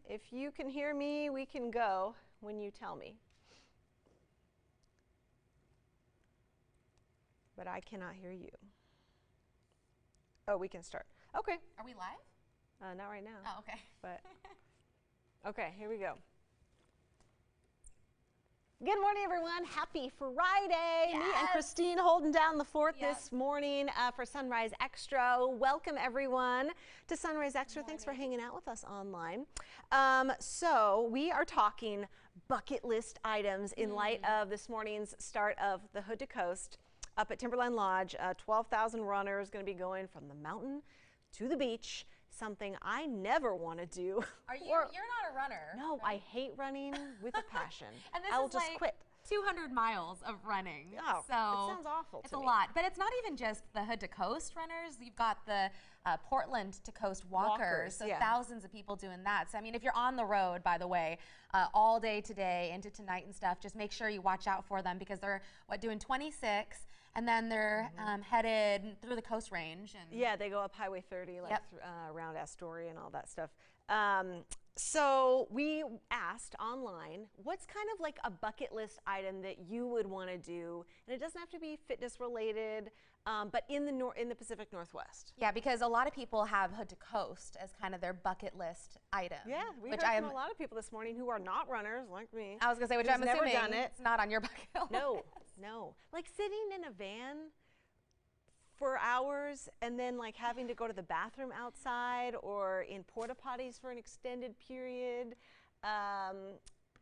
If you can hear me, we can go when you tell me. But I cannot hear you. Oh, we can start. Okay. Are we live? Not right now. Oh, okay. But okay, here we go. Good morning, everyone. Happy Friday. Yes. Me and Christine holding down the fort this morning for Sunrise Extra. Welcome, everyone, to Sunrise Extra. Thanks for hanging out with us online. So we are talking bucket list items in light of this morning's start of the Hood to Coast up at Timberline Lodge. 12,000 runners going to be going from the mountain to the beach. Something I never want to do. Are you? You're not a runner. No, right? I hate running with a passion. And this I will is just like quit. 200 miles of running. Oh, so it sounds awful to me. It's a lot, but it's not even just the Hood to Coast runners. You've got the Portland to Coast walkers. So thousands of people doing that. So I mean, if you're on the road, by the way, all day today into tonight and stuff, just make sure you watch out for them because they're doing 26. And then they're headed through the Coast Range. And yeah, they go up Highway 30, like around Astoria and all that stuff. So we asked online, what's kind of like a bucket list item that you would want to do? And it doesn't have to be fitness related, but in the Pacific Northwest. Yeah, because a lot of people have Hood to Coast as kind of their bucket list item. Yeah, we heard from a lot of people this morning who are not runners like me. I was going to say, which I'm assuming never done it. It's not on your bucket list. No. No, like sitting in a van for hours and then like having to go to the bathroom outside or in porta potties for an extended period,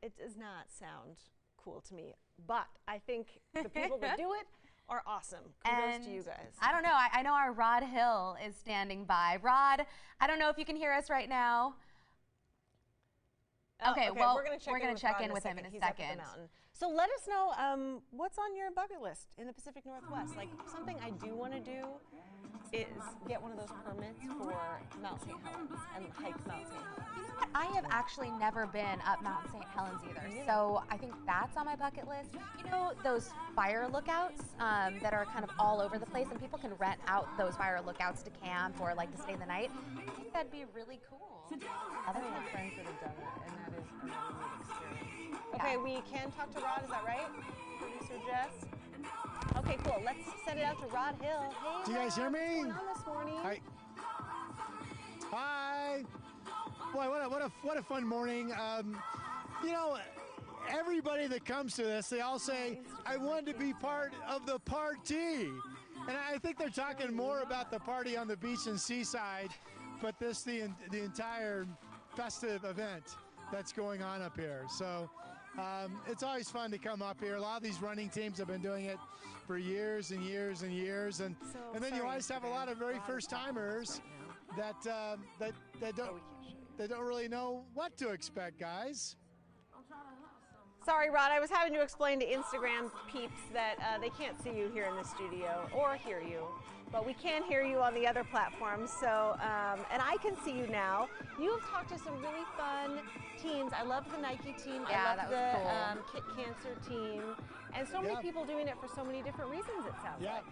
it does not sound cool to me. But I think the people that do it are awesome. Kudos to you guys. I don't know. I know our Rod Hill is standing by. Rod, I don't know if you can hear us right now. Okay, well, we're going to check in with him in a second. So let us know what's on your bucket list in the Pacific Northwest. Like something I do want to do is get one of those permits for Mount St. Helens and hike Mount St. Helens. You know what? I have actually never been up Mount St. Helens either, so I think that's on my bucket list. You know those fire lookouts that are kind of all over the place, and people can rent out those fire lookouts to camp or like to stay the night. I think that'd be really cool. I have friends that have done that, and that is a really neat experience. Okay, we can talk to Rod, is that right? Producer Jess? Okay, cool. Let's send it out to Rod Hill. Hey, do you guys hear me? What's going on this morning? Hi. Hi. Boy, what a fun morning. You know, everybody that comes to this, they all say, I wanted to be part of the party. And I think they're talking more about the party on the beach and seaside, but the entire festive event that's going on up here. So it's always fun to come up here. A lot of these running teams have been doing it for years and years and years, and then you always have a lot of very first timers that don't really know what to expect, guys. Sorry, Rod, I was having to explain to Instagram peeps that they can't see you here in the studio or hear you, but we can hear you on the other platforms. So, and I can see you now. You've talked to some really fun teams. I love the Nike team. Yeah, I love the Kit Cancer team, and so many people doing it for so many different reasons. It sounds like.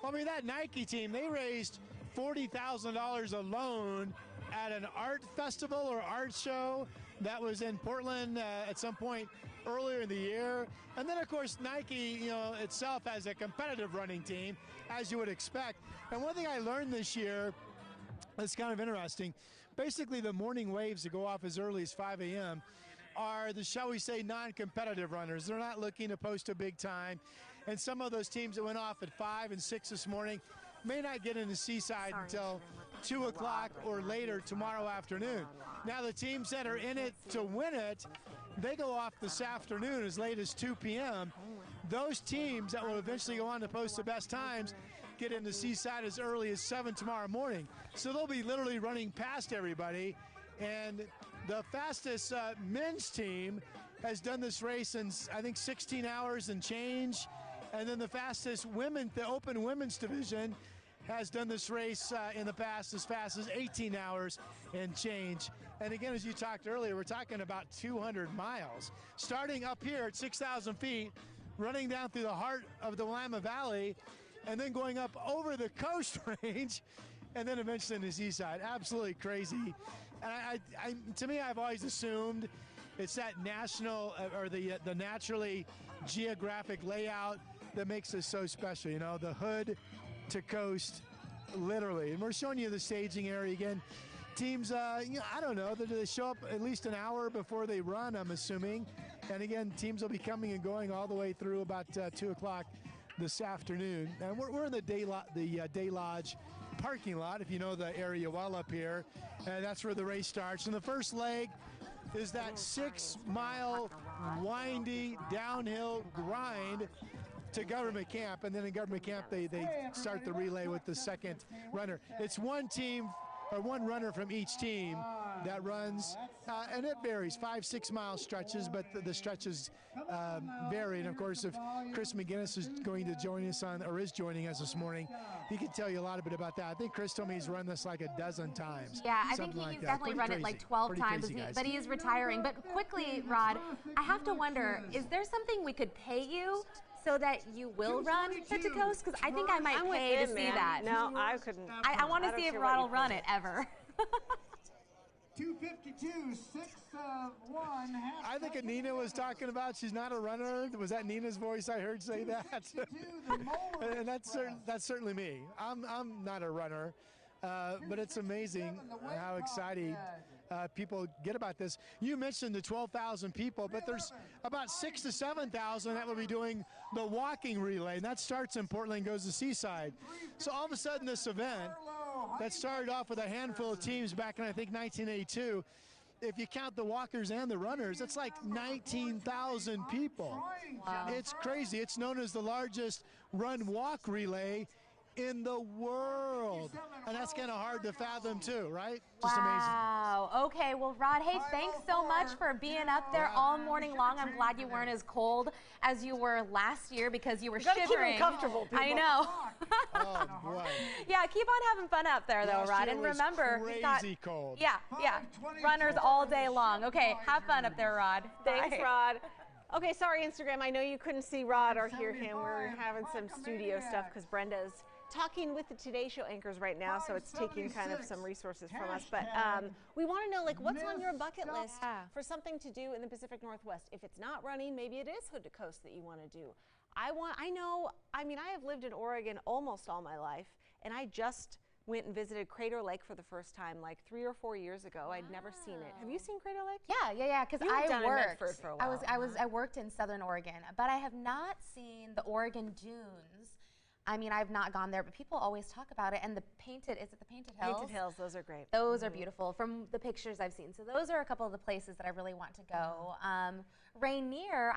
Well, I mean, that Nike team, they raised $40,000 alone at an art festival or art show that was in Portland at some point earlier in the year. And then, of course, Nike, itself has a competitive running team, as you would expect. And one thing I learned this year that's kind of interesting, basically the morning waves that go off as early as 5 a.m. are the, shall we say, non-competitive runners. They're not looking to post a big time. And some of those teams that went off at 5 and 6 this morning may not get into Seaside until 2 o'clock or later tomorrow afternoon. Now, the teams that are in it to win it, they go off this afternoon as late as 2 p.m. Those teams that will eventually go on to post the best times get into Seaside as early as 7 tomorrow morning. So they'll be literally running past everybody. And the fastest men's team has done this race in, I think, 16 hours and change. And then the fastest the open women's division, has done this race in the past as fast as 18 hours and change. And again, as you talked earlier, we're talking about 200 miles. Starting up here at 6,000 feet, running down through the heart of the Willamette Valley, and then going up over the Coast Range and then eventually in the seaside. Absolutely crazy. And to me, I've always assumed it's that national or the naturally geographic layout that makes this so special. You know, the hood to coast, literally. And we're showing you the staging area again. Teams, I don't know, do they show up at least an hour before they run, I'm assuming. And again, teams will be coming and going all the way through about 2 o'clock this afternoon. And we're in the Day Lodge parking lot, if you know the area well up here. And that's where the race starts. And the first leg is that 6-mile windy downhill grind to Government Camp. And then in Government Camp, they start the relay with the second runner. It's one team or one runner from each team that runs, and it varies, 5-6 mile stretches, but the stretches vary. And of course, if Chris McGinnis is going to join us is joining us this morning, he can tell you a lot bit about that. I think Chris told me he's run this like a dozen times. Yeah, I think he's definitely run it like 12 times, but he is retiring. But quickly, Rod, I have to wonder, is there something we could pay you so that you will run Hood to Coast? Because I think I might pay to see that. No, I couldn't. I want to see if Rod will run it ever. 2:52, 6:1. I think Nina was talking about she's not a runner. Was that Nina's voice I heard say that? And that's certainly me. I'm not a runner, but it's amazing how excited people get about this. You mentioned the 12,000 people, but there's about 6,000 to 7,000 that will be doing the walking relay, and that starts in Portland and goes to Seaside. So all of a sudden this event that started off with a handful of teams back in, I think, 1982, if you count the walkers and the runners, it's like 19,000 people. Wow. It's crazy. It's known as the largest run-walk relay in the world. And that's kind of hard to fathom too, right? Just amazing. Wow. Okay, well, Rod, hey, thanks so much for being up there all morning long. I'm glad you weren't as cold as you were last year because you were shivering. Keep it comfortable, people. I know. Oh, boy. Yeah, keep on having fun up there, though, Rod. And remember, crazy cold. Yeah, runners all day long. Okay, have fun up there, Rod. Thanks, Bye. Rod. Okay, sorry, Instagram. I know you couldn't see Rod or hear him. We're having some studio stuff because Brenda's talking with the Today Show anchors right now, so it's taking kind of some resources from us. But we want to know, like, what's on your bucket list for something to do in the Pacific Northwest? If it's not running, maybe it is Hood to Coast that you want to do. I have lived in Oregon almost all my life, and I just went and visited Crater Lake for the first time like 3 or 4 years ago. I'd never seen it. Have you seen Crater Lake? Yeah. Because I worked for a while. I worked in Southern Oregon, but I have not seen the Oregon dunes. I mean, I've not gone there, but people always talk about it. And the Painted Hills? Painted Hills, those are great. Those are beautiful from the pictures I've seen. So those are a couple of the places that I really want to go. Rainier,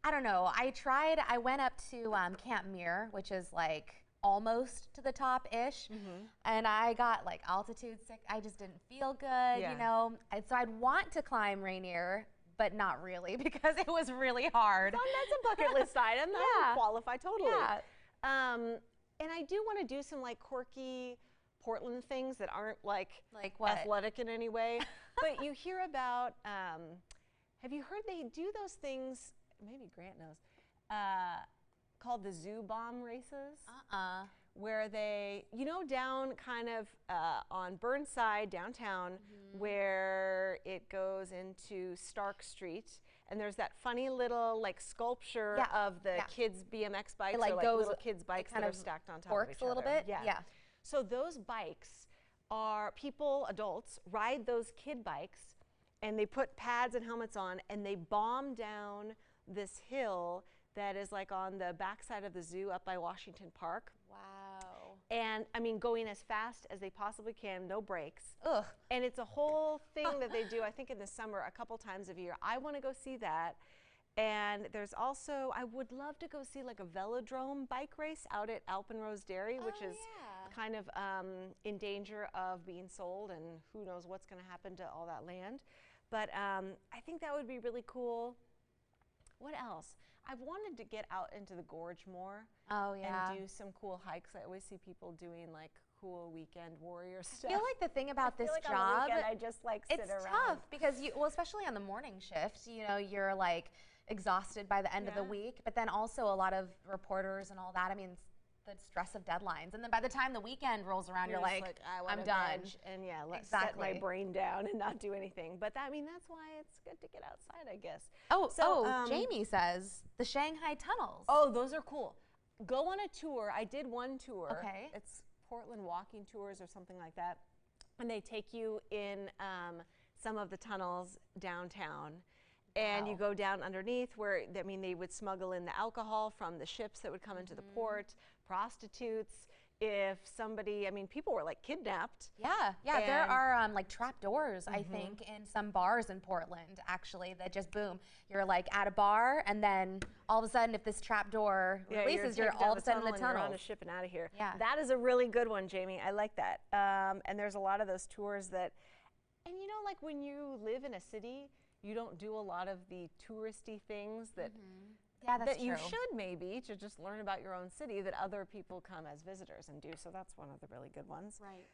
I don't know. I went up to Camp Muir, which is like almost to the top-ish, and I got like altitude sick. I just didn't feel good, you know. And so I'd want to climb Rainier, but not really because it was really hard. That's a bucket list item. That would qualify totally. Yeah. And I do want to do some like quirky Portland things that aren't like what? athletic in any way. But you hear about, have you heard they do those things, maybe Grant knows, called the zoo bomb races? Where they, down kind of on Burnside downtown, where it goes into Stark Street, and there's that funny little like sculpture of the kids' BMX bikes, like or like those little kids' bikes that are stacked on top of each a little other. bit. Yeah. So those bikes are adults ride those kid bikes, and they put pads and helmets on, and they bomb down this hill that is like on the backside of the zoo up by Washington Park. Wow. And I mean, going as fast as they possibly can, no brakes. Ugh. And it's a whole thing that they do, I think in the summer, a couple times a year. I want to go see that. And there's also, I would love to go see like a velodrome bike race out at Alpenrose Dairy, which is kind of in danger of being sold, and who knows what's going to happen to all that land. But I think that would be really cool. What else? I've wanted to get out into the gorge more. Oh, yeah. And do some cool hikes. I always see people doing like cool weekend warrior stuff. I feel like the thing about this like job, on the weekend, I just like sit around. It's tough because especially on the morning shift, you're like exhausted by the end of the week, but then also a lot of reporters and all that. I mean, the stress of deadlines. And then by the time the weekend rolls around, you're like I'm done. And yeah, let's set Exactly. my brain down and not do anything. But I mean, that's why it's good to get outside, I guess. Jamie says the Shanghai tunnels. Oh, those are cool. Go on a tour. I did one tour. Okay. It's Portland walking tours or something like that. And they take you in some of the tunnels downtown. And you go down underneath where, I mean, they would smuggle in the alcohol from the ships that would come into the port, prostitutes. If somebody, I mean, people were like kidnapped. Yeah, there are like trap doors, I think, in some bars in Portland, actually, that just boom. You're like at a bar, and then all of a sudden, if this trap door releases, you're all of a sudden in the tunnel. You're on a ship and out of here. Yeah. That is a really good one, Jamie. I like that. And there's a lot of those tours that, and you know, like when you live in a city, you don't do a lot of the touristy things that that you should maybe to just learn about your own city that other people come as visitors and do. So that's one of the really good ones. Right.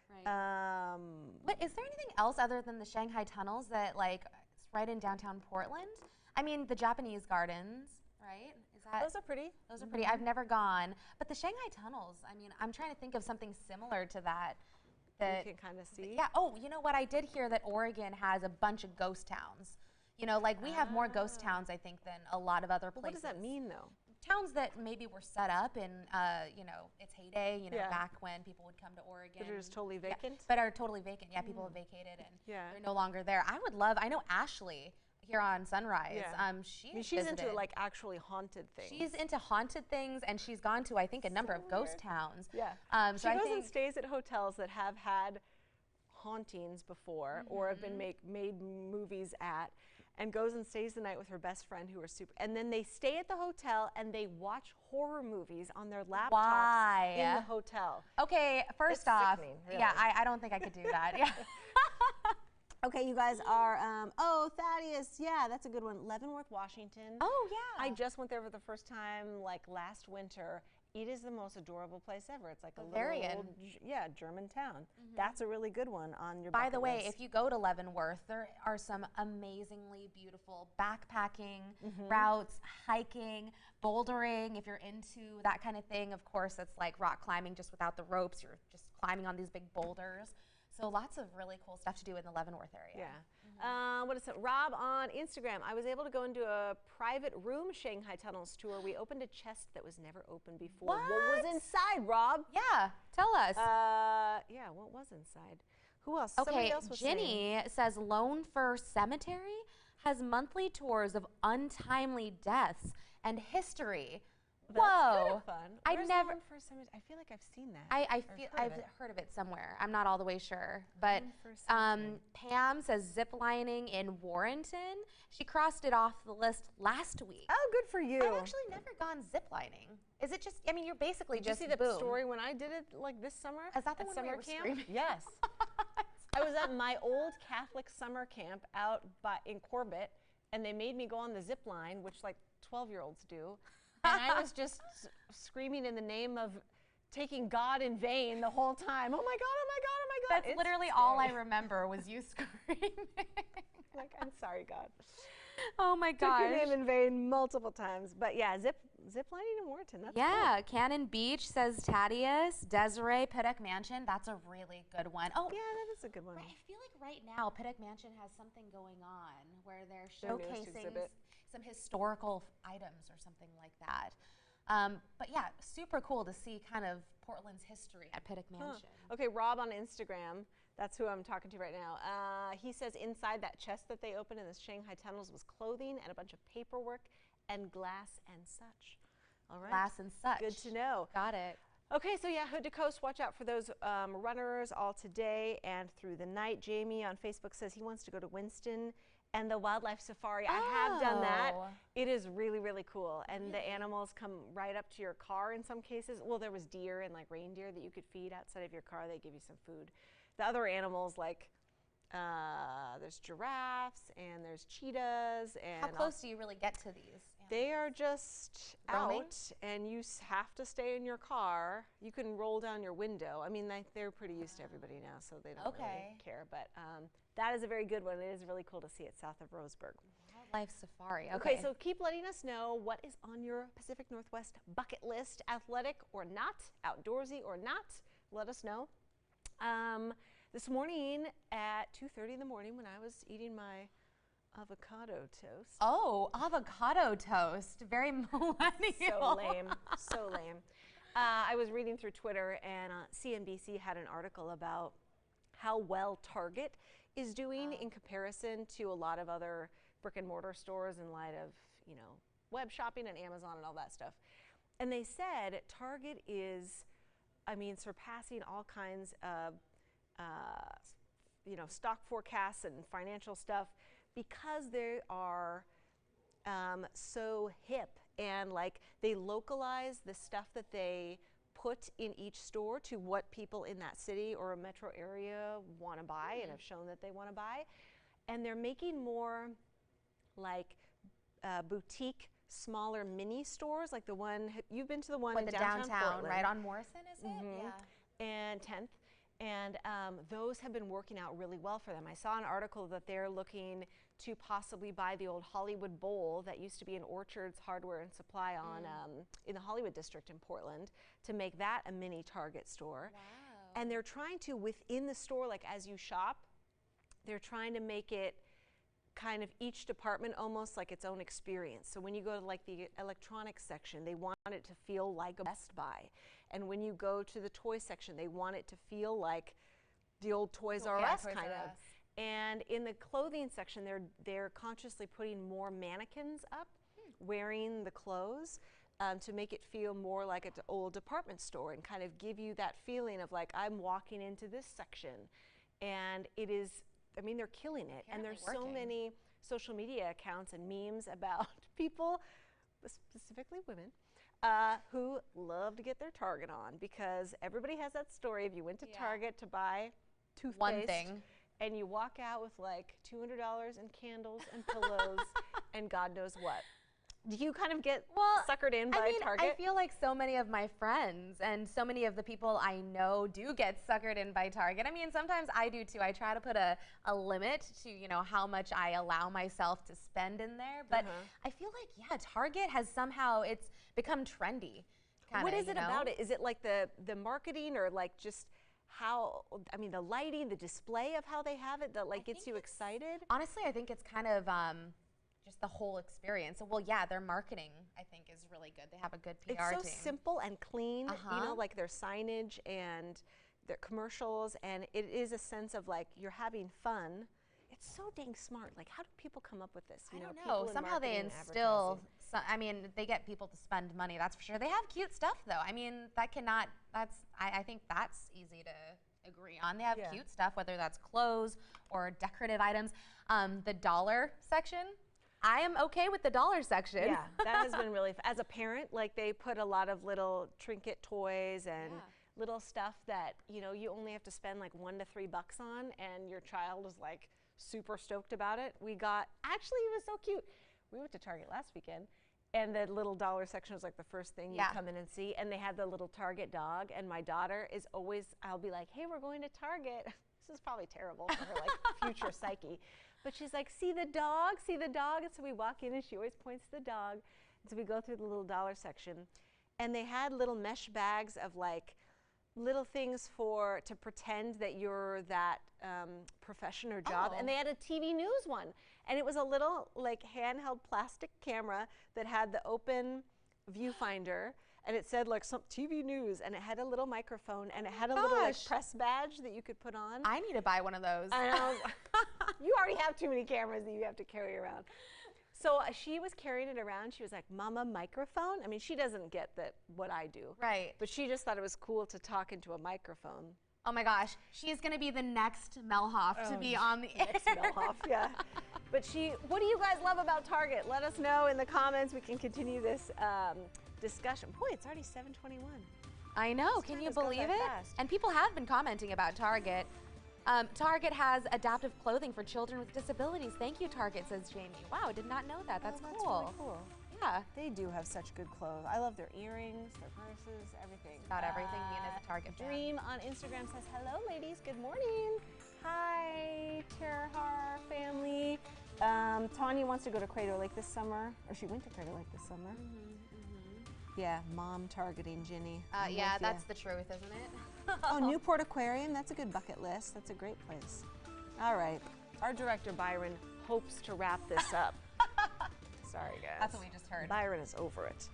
But is there anything else other than the Shanghai tunnels that like it's right in downtown Portland? I mean, the Japanese gardens, right? Is that Those are pretty. Those are pretty. I've never gone, but the Shanghai tunnels. I mean, I'm trying to think of something similar to that. That you can kind of see. Yeah. Oh, you know what? I did hear that Oregon has a bunch of ghost towns. You know, like we have more ghost towns, I think, than a lot of other places. What does that mean, though? Towns that maybe were set up in, you know, its heyday, you know, back when people would come to Oregon. That are just totally vacant? Yeah, but are totally vacant. Yeah, people have vacated and they're no longer there. I know Ashley here on Sunrise. She's into like actually haunted things. She's into haunted things, and she's gone to, I think, a number of ghost towns. Yeah. So she goes and stays at hotels that have had hauntings before or have been made movies at, and goes and stays the night with her best friend who are super, and then they stay at the hotel and they watch horror movies on their laptops in the hotel. Okay, first off, really. Yeah, I don't think I could do that. Yeah. Okay, you guys are, Thaddeus, yeah, that's a good one. Leavenworth, Washington. Oh, yeah. I just went there for the first time like last winter. It is the most adorable place ever. It's like a little old, German town. That's a really good one on your bucket list. By the way, if you go to Leavenworth, there are some amazingly beautiful backpacking routes, hiking, bouldering. If you're into that kind of thing, of course, it's like rock climbing just without the ropes. You're just climbing on these big boulders. So lots of really cool stuff to do in the Leavenworth area. Yeah. What is it? Rob on Instagram. I was able to go into a private room Shanghai Tunnels tour. We opened a chest that was never opened before. What was inside, Rob? Yeah, tell us. Yeah, what was inside? Who else? Okay, somebody else was Ginny says Lone Fir Cemetery has monthly tours of untimely deaths and history. That's kind of fun. I've never. I feel like I've seen that. I've heard of it somewhere. I'm not all the way sure, but Pam says ziplining in Warrenton. She crossed it off the list last week. Oh, good for you. I've actually never gone ziplining. Is it just? I mean, you're basically just. Did you see the story when I did it like this summer? Is that the one summer where you were camp? Yes. I was at my old Catholic summer camp out in Corbett, and they made me go on the zip line, which like 12-year-olds do. And I was just screaming in the name of taking God in vain the whole time. Oh my God, oh my God, oh my God. That's literally all I remember was you screaming. Like, I'm sorry, God. Oh my gosh. Took your name in vain multiple times. But yeah, ziplining in Warrenton. That's cool. Cannon Beach says Thaddeus. Desiree, Pittock Mansion. That's a really good one. Oh, yeah, that is a good one. I feel like right now Pittock Mansion has something going on where they're showcasing some historical items or something like that. But yeah, super cool to see kind of Portland's history at Pittock Mansion. Okay, Rob on Instagram, that's who I'm talking to right now. He says inside that chest that they opened in the Shanghai tunnels was clothing and a bunch of paperwork and glass and such. All right. Glass and such. Good to know. Got it. Okay, so yeah, Hood to Coast, watch out for those runners all today and through the night. Jamie on Facebook says he wants to go to Winston and the wildlife safari. I have done that. It is really, really cool. And the animals come right up to your car in some cases. Well, there was deer and like reindeer that you could feed outside of your car. They give you some food. The other animals, like there's giraffes and there's cheetahs. And how close do you really get to these animals? They are just roaming? Out, and you have to stay in your car. You can roll down your window. I mean, they're pretty used to everybody now, so they don't really care. But that is a very good one. It is really cool to see it south of Roseburg. Life safari. Okay, so keep letting us know what is on your Pacific Northwest bucket list, athletic or not, outdoorsy or not. Let us know. This morning at 2:30 in the morning when I was eating my avocado toast. Oh, avocado toast. Very millennial. So lame, so lame. I was reading through Twitter, and CNBC had an article about how well Target is doing in comparison to a lot of other brick and mortar stores in light of, you know, web shopping and Amazon and all that stuff. And they said Target is, I mean, surpassing all kinds of, you know, stock forecasts and financial stuff because they are so hip, and like they localize the stuff that they put in each store to what people in that city or a metro area want to buy and have shown that they want to buy. And they're making more like boutique, smaller mini stores, like the one, you've been to the one in downtown Portland. Right on Morrison, is it? Yeah. And 10th. And those have been working out really well for them. I saw an article that they're looking to possibly buy the old Hollywood Bowl that used to be in Orchard's Hardware and Supply on in the Hollywood district in Portland, to make that a mini Target store. Wow. And they're trying to, within the store, like as you shop, they're trying to make it kind of each department almost like its own experience. So when you go to like the electronics section, they want it to feel like a Best Buy. And when you go to the toy section, they want it to feel like the old Toys R Us kind of. And in the clothing section, they're consciously putting more mannequins up wearing the clothes to make it feel more like an old department store and kind of give you that feeling of like, I'm walking into this section. And it is, I mean, they're killing it. And there's so many social media accounts and memes about people, specifically women, who love to get their Target on, because everybody has that story of you went to Target to buy toothpaste. One thing. And you walk out with like $200 in candles and pillows and God knows what. Do you kind of get suckered in by Target? I feel like so many of my friends and so many of the people I know do get suckered in by Target. I mean, sometimes I do too. I try to put a limit to, you know, how much I allow myself to spend in there. But I feel like, yeah, Target has somehow, it's become trendy. Kinda, what is it about it? Is it like the marketing, or like just how, I mean, the lighting, the display of how they have it that like gets you excited? Honestly, I think it's kind of just the whole experience. So, well, yeah, their marketing, I think, is really good. They have a good PR team. It's so simple and clean, you know, like their signage and their commercials, and it is a sense of like you're having fun. It's so dang smart. Like, how do people come up with this? I don't know. Somehow they instill, I mean, they get people to spend money, that's for sure. They have cute stuff, though. I mean, I think that's easy to agree on. They have cute stuff, whether that's clothes or decorative items. The dollar section, I am okay with the dollar section. Yeah, that has been really fun. As a parent, like they put a lot of little trinket toys and little stuff that, you know, you only have to spend like $1 to $3 on, and your child is like super stoked about it. Actually, it was so cute. We went to Target last weekend, and the little dollar section was like the first thing you come in and see, and they had the little Target dog, and my daughter is always, I'll be like, hey, we're going to Target. This is probably terrible for her like future psyche. But she's like, see the dog, see the dog. And so we walk in and she always points to the dog. And so we go through the little dollar section, and they had little mesh bags of like little things to pretend that you're that profession or job. And they had a TV news one. And it was a little like handheld plastic camera that had the open viewfinder. And it said like some TV news, and it had a little microphone, and it had a little like press badge that you could put on. I need to buy one of those. I know. You already have too many cameras that you have to carry around. So she was carrying it around. She was like, Mama, microphone? I mean, she doesn't get what I do. Right. But she just thought it was cool to talk into a microphone. Oh my gosh, she's gonna be the next Melhoff to be on the air. Next Melhoff, yeah. But what do you guys love about Target? Let us know in the comments. We can continue this discussion. Boy, it's already 7:21. I know, can you believe it? And people have been commenting about Target. Target has adaptive clothing for children with disabilities. Thank you, Target, says Jamie. Wow, did not know that. That's cool. That's really cool. Yeah. They do have such good clothes. I love their earrings, their purses, everything. About everything being a Target fan. Dream on Instagram says, hello, ladies. Good morning. Hi, Terhar family. Tanya wants to go to Crater Lake this summer, or she went to Crater Lake this summer. Yeah, mom targeting Ginny. Yeah, that's the truth, isn't it? Oh, Newport Aquarium, that's a good bucket list. That's a great place. All right, our director Byron hopes to wrap this up. Sorry, guys. That's what we just heard. Byron is over it.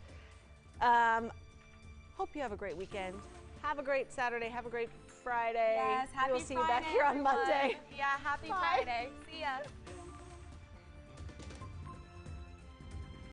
Hope you have a great weekend. Have a great Saturday. Have a great Friday. Yes, happy We'll see Friday, you back here on everyone. Monday. Yeah, happy Bye. Friday. See ya.